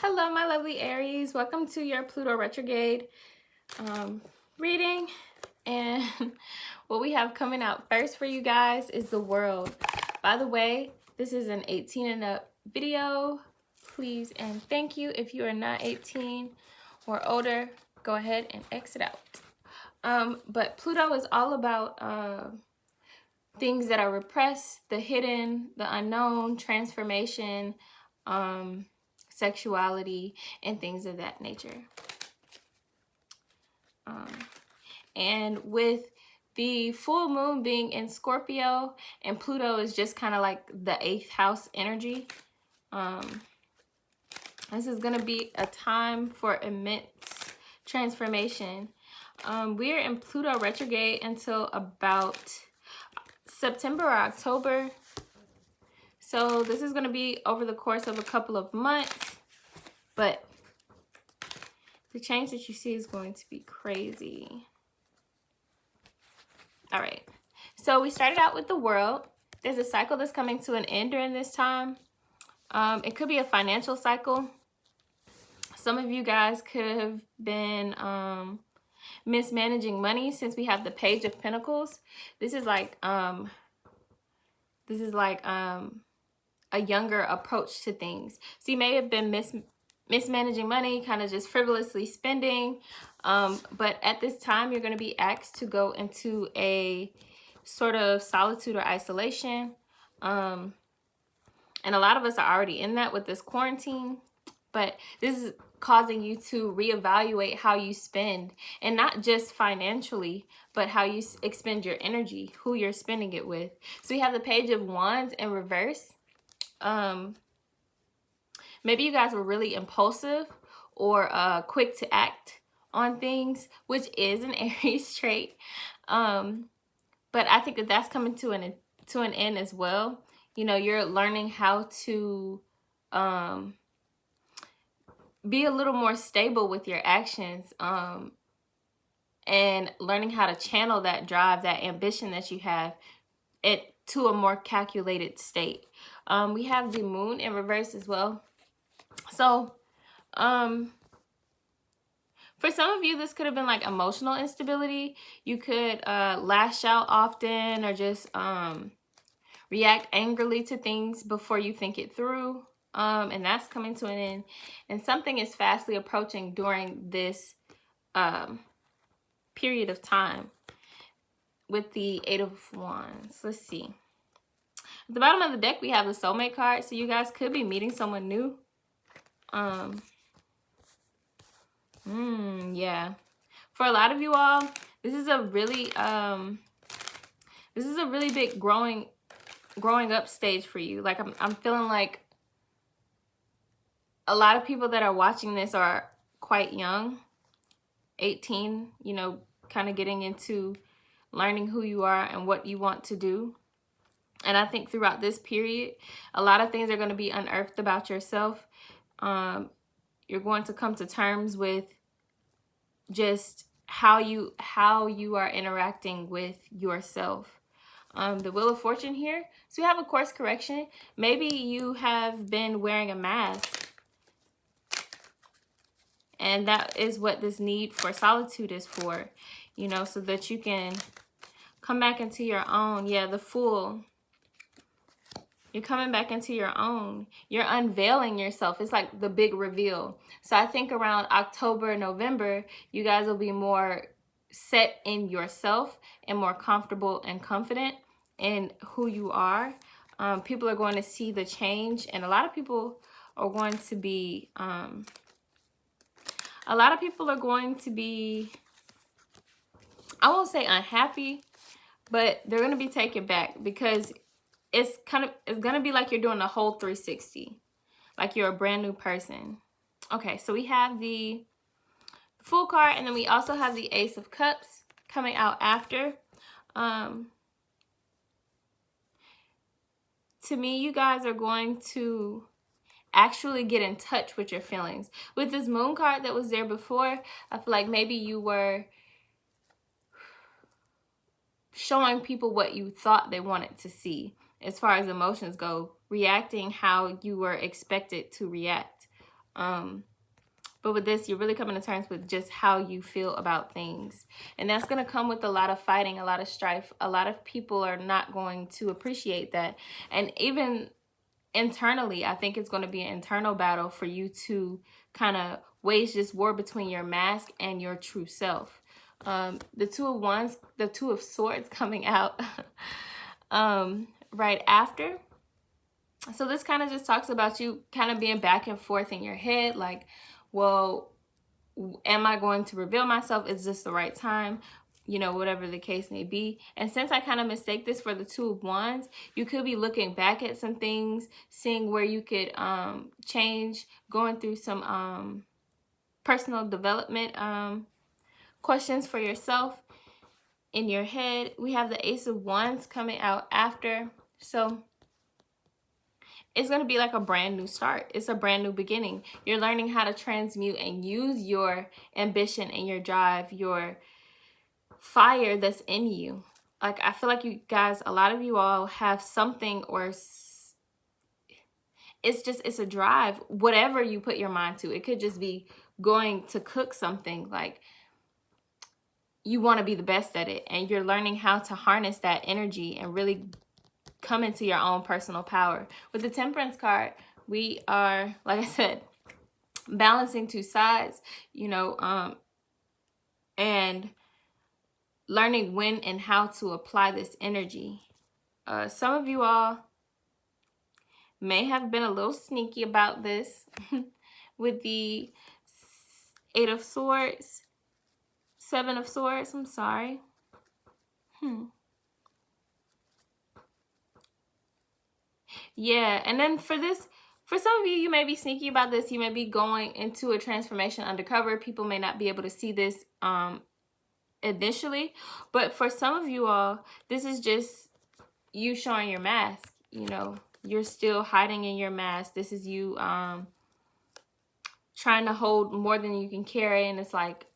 Hello, my lovely Aries. Welcome to your Pluto retrograde reading. And what we have coming out first for you guys is the world. By the way, this is an 18 and up video. Please and thank you. If you are not 18 or older, go ahead and exit out. But Pluto is all about things that are repressed, the hidden, the unknown, transformation, sexuality, and things of that nature. And with the full moon being in Scorpio, and Pluto is just kind of like the 8th house energy, this is going to be a time for immense transformation. We're in Pluto retrograde until about September or October. So this is going to be over the course of a couple of months, but the change that you see is going to be crazy. All right, so we started out with the world. There's a cycle that's coming to an end during this time. It could be a financial cycle. Some of you guys could have been mismanaging money, since we have the Page of Pentacles. This is like a younger approach to things. So you may have been mismanaging money, kind of just frivolously spending. But at this time, you're going to be asked to go into a sort of solitude or isolation. And a lot of us are already in that with this quarantine. But this is causing you to reevaluate how you spend, and not just financially, but how you expend your energy, who you're spending it with. So we have the Page of Wands in reverse. Maybe you guys were really impulsive or quick to act on things, which is an Aries trait. But I think that that's coming to an end as well. You know, you're learning how to be a little more stable with your actions, and learning how to channel that drive, that ambition that you have, to a more calculated state. We have the moon in reverse as well. So for some of you, this could have been like emotional instability. You could lash out often, or just react angrily to things before you think it through. And that's coming to an end. And something is fastly approaching during this period of time with the 8 of Wands. Let's see. At the bottom of the deck, we have the soulmate card. So you guys could be meeting someone new. Yeah. For a lot of you all, this is a really big growing up stage for you. Like I'm feeling like a lot of people that are watching this are quite young, 18, you know, kind of getting into learning who you are and what you want to do. And I think throughout this period, a lot of things are going to be unearthed about yourself. You're going to come to terms with just how you are interacting with yourself. The Wheel of Fortune here. So we have a course correction. Maybe you have been wearing a mask, and that is what this need for solitude is for, you know, so that you can come back into your own. Yeah, the Fool. You're coming back into your own. You're unveiling yourself. It's like the big reveal. So I think around October, November, you guys will be more set in yourself and more comfortable and confident in who you are. People are going to see the change, and a lot of people are going to be I won't say unhappy, but they're going to be taken back, because it's going to be like you're doing a whole 360, like you're a brand new person. Okay, so we have the Fool card, and then we also have the Ace of Cups coming out after. To me, you guys are going to actually get in touch with your feelings. With this Moon card that was there before, I feel like maybe you were showing people what you thought they wanted to see as far as emotions go, reacting how you were expected to react. But with this, you're really coming to terms with just how you feel about things. And that's going to come with a lot of fighting, a lot of strife. A lot of people are not going to appreciate that. And even internally, I think it's going to be an internal battle for you to kind of wage this war between your mask and your true self. The Two of Swords coming out right after. So this kind of just talks about you kind of being back and forth in your head, like, well, am I going to reveal myself? Is this the right time? You know, whatever the case may be. And since I kind of mistake this for the Two of Wands, you could be looking back at some things, seeing where you could change, going through some personal development questions for yourself in your head. We have the Ace of Wands coming out after. So it's going to be like a brand new start. It's a brand new beginning. You're learning how to transmute and use your ambition and your drive, your fire that's in you. Like, I feel like you guys, a lot of you all have something, or it's a drive, whatever you put your mind to. It could just be going to cook something. Like, you want to be the best at it, and you're learning how to harness that energy and really come into your own personal power. With the Temperance card, we are, like I said, balancing two sides, you know, and learning when and how to apply this energy. Some of you all may have been a little sneaky about this with the Eight of Swords, Seven of Swords, I'm sorry. Yeah, and then for this, for some of you, you may be sneaky about this. You may be going into a transformation undercover. People may not be able to see this initially, but for some of you all, this is just you showing your mask. You know, you're still hiding in your mask. This is you trying to hold more than you can carry, and it's like,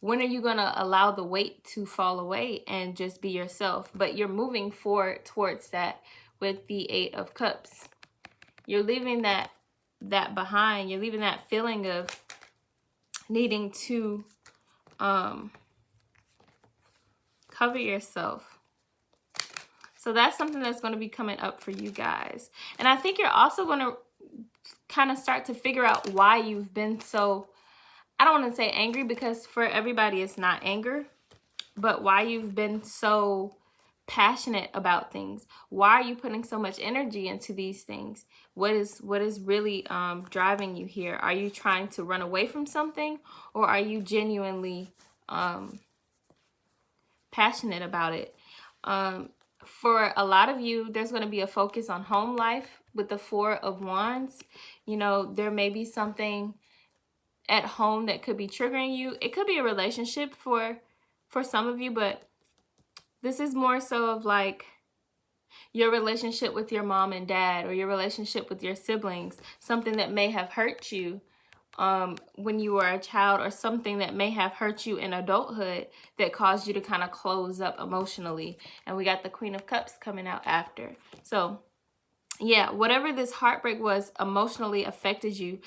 when are you going to allow the weight to fall away and just be yourself? But you're moving forward towards that with the Eight of Cups. You're leaving that behind. You're leaving that feeling of needing to cover yourself. So that's something that's going to be coming up for you guys. And I think you're also going to kind of start to figure out why you've been so, I don't want to say angry, because for everybody it's not anger, but why you've been so passionate about things. Why are you putting so much energy into these things? What is really driving you here? Are you trying to run away from something, or are you genuinely passionate about it? For a lot of you, there's going to be a focus on home life with the Four of Wands. You know, there may be something at home that could be triggering you. It could be a relationship for some of you, but this is more so of like your relationship with your mom and dad, or your relationship with your siblings, something that may have hurt you when you were a child, or something that may have hurt you in adulthood that caused you to kind of close up emotionally. And we got the Queen of Cups coming out after. So yeah, whatever this heartbreak was emotionally affected you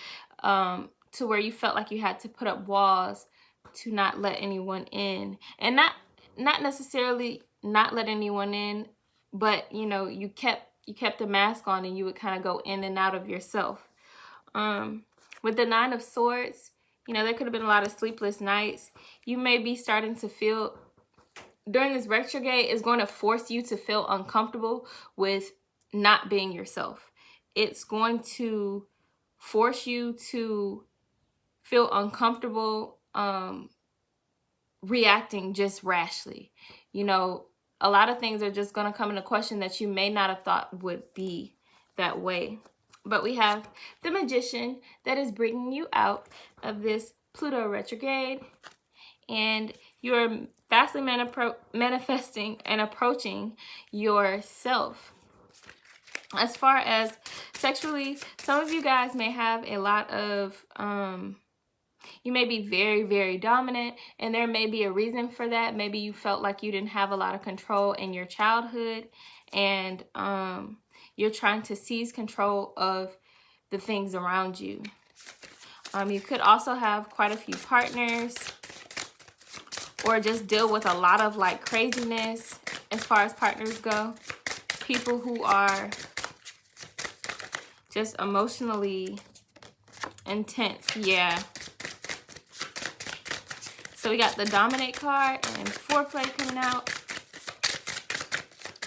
to where you felt like you had to put up walls to not let anyone in. And not necessarily not let anyone in, but you know, you kept the mask on, and you would kind of go in and out of yourself. With the Nine of Swords, you know, there could have been a lot of sleepless nights. You may be starting to feel, during this retrograde, is going to force you to feel uncomfortable with not being yourself. It's going to force you to feel uncomfortable reacting just rashly. You know, a lot of things are just going to come into question that you may not have thought would be that way. But we have the Magician that is bringing you out of this Pluto retrograde, and you're fastly manifesting and approaching yourself. As far as sexually, some of you guys may have a lot of, you may be very, very dominant, and there may be a reason for that. Maybe you felt like you didn't have a lot of control in your childhood, and you're trying to seize control of the things around you. You could also have quite a few partners, or just deal with a lot of like craziness as far as partners go. People who are just emotionally intense. Yeah. So we got the Dominate card and Foreplay coming out.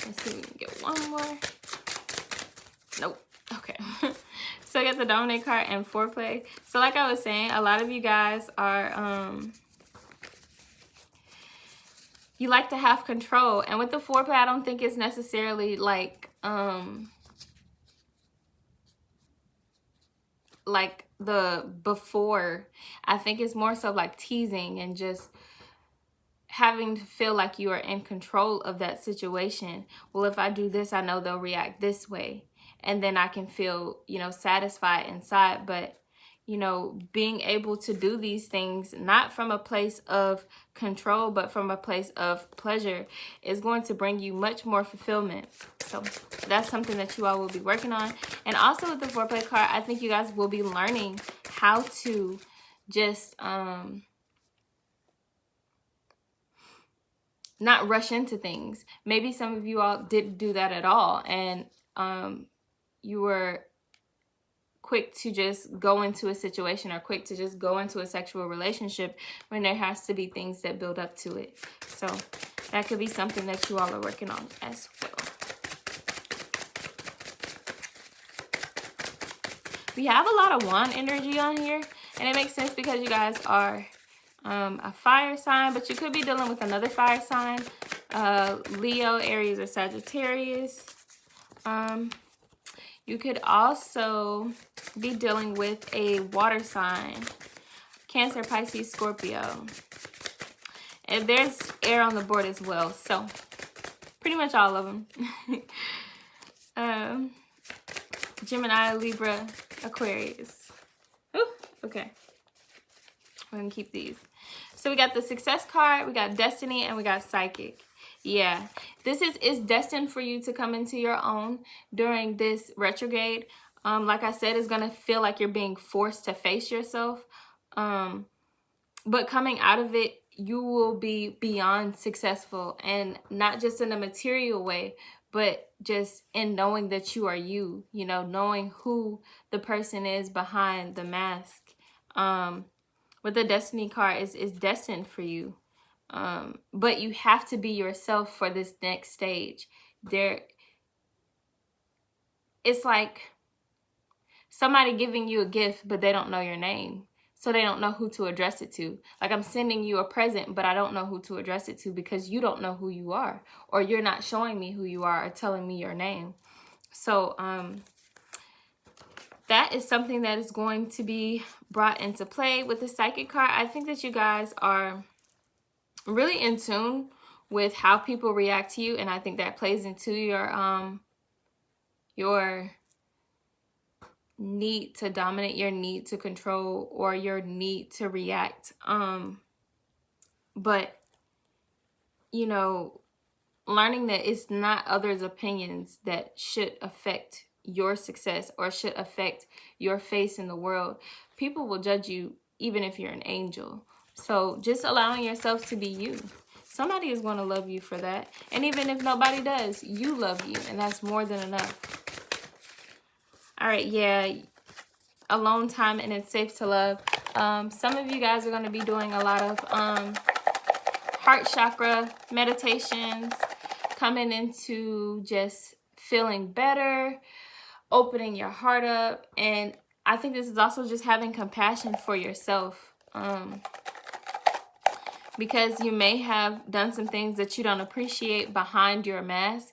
Let's see if we can get one more. Nope. Okay. So I got the Dominate card and Foreplay. So like I was saying, a lot of you guys are you like to have control. And with the Foreplay, I don't think it's necessarily like the before. I think it's more so like teasing and just having to feel like you are in control of that situation. Well, if I do this, I know they'll react this way, and then I can feel, you know, satisfied inside. But, you know, being able to do these things not from a place of control, but from a place of pleasure, is going to bring you much more fulfillment. So that's something that you all will be working on. And also with the Foreplay card, I think you guys will be learning how to just not rush into things. Maybe some of you all didn't do that at all, and you were quick to just go into a situation, or quick to just go into a sexual relationship, when there has to be things that build up to it. So that could be something that you all are working on as well. We have a lot of wand energy on here, and it makes sense because you guys are a fire sign, but you could be dealing with another fire sign, Leo, Aries, or Sagittarius. You could also be dealing with a water sign, Cancer, Pisces, Scorpio. And there's air on the board as well, so pretty much all of them. Gemini, Libra, Aquarius. Ooh, okay. We're gonna keep these. So we got the Success card, we got Destiny, and we got Psychic. Yeah, this is destined for you to come into your own during this retrograde. Like I said, it's gonna feel like you're being forced to face yourself. But coming out of it, you will be beyond successful, and not just in a material way, but just in knowing that you are you, you know, knowing who the person is behind the mask. With the Destiny card is destined for you. But you have to be yourself for this next stage. It's like somebody giving you a gift, but they don't know your name. So they don't know who to address it to. Like, I'm sending you a present, but I don't know who to address it to because you don't know who you are, or you're not showing me who you are or telling me your name. So that is something that is going to be brought into play with the Psychic card. I think that you guys are really in tune with how people react to you, and I think that plays into your need to dominate, your need to control, or your need to react. But you know, learning that it's not others' opinions that should affect your success or should affect your face in the world. People will judge you even if you're an angel. So just allowing yourself to be you. Somebody is going to love you for that. And even if nobody does, you love you, and that's more than enough. All right, yeah, alone time, and it's safe to love. Some of you guys are going to be doing a lot of heart chakra meditations, coming into just feeling better, opening your heart up. And I think this is also just having compassion for yourself, because you may have done some things that you don't appreciate behind your mask,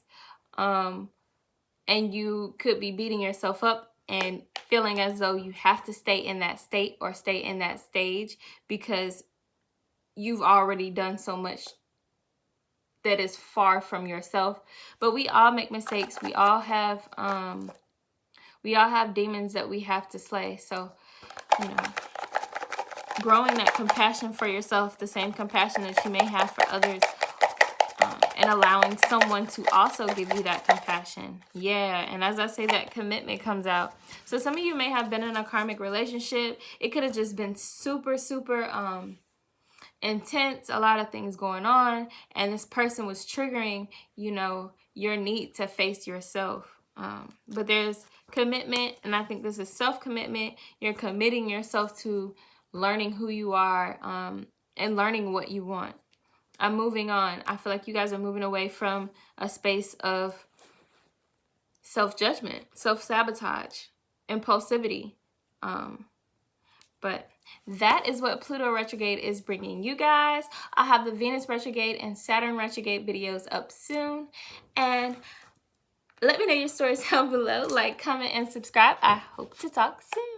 and you could be beating yourself up and feeling as though you have to stay in that state or stay in that stage because you've already done so much that is far from yourself. But we all make mistakes. We all have demons that we have to slay. So, you know, growing that compassion for yourself, the same compassion that you may have for others, and allowing someone to also give you that compassion. Yeah, and as I say, that commitment comes out. So some of you may have been in a karmic relationship. It could have just been super, super intense, a lot of things going on, and this person was triggering, you know, your need to face yourself. But there's commitment, and I think this is self-commitment. You're committing yourself to learning who you are, and learning what you want. I'm moving on. I feel like you guys are moving away from a space of self-judgment, self-sabotage, impulsivity. But that is what Pluto retrograde is bringing you guys. I'll have the Venus retrograde and Saturn retrograde videos up soon. And let me know your stories down below. Like, comment, and subscribe. I hope to talk soon.